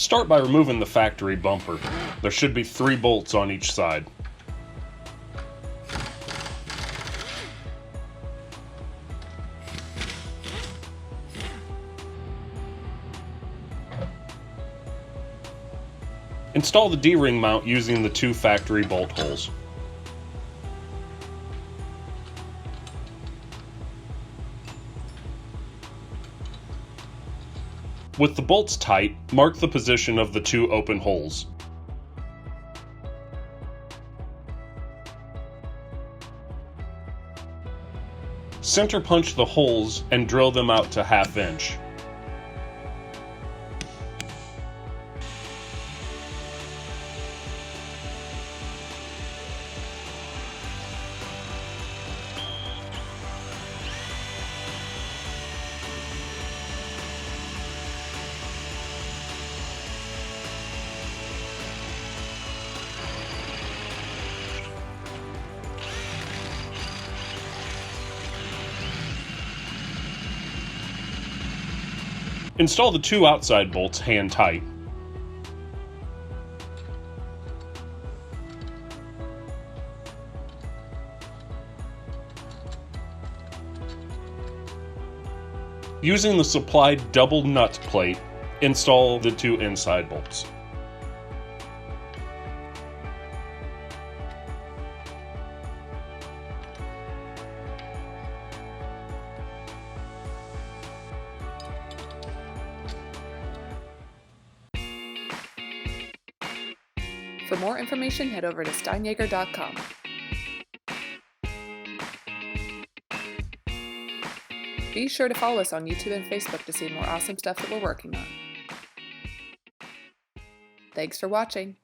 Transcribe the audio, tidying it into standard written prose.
Start by removing the factory bumper. There should be 3 bolts on each side. Install the D-ring mount using the 2 factory bolt holes. With the bolts tight, mark the position of the 2 open holes. Center punch the holes and drill them out to 1/2 inch. Install the 2 outside bolts hand tight. Using the supplied double nut plate, install the 2 inside bolts. For more information, head over to steinjager.com. Be sure to follow us on YouTube and Facebook to see more awesome stuff that we're working on. Thanks for watching.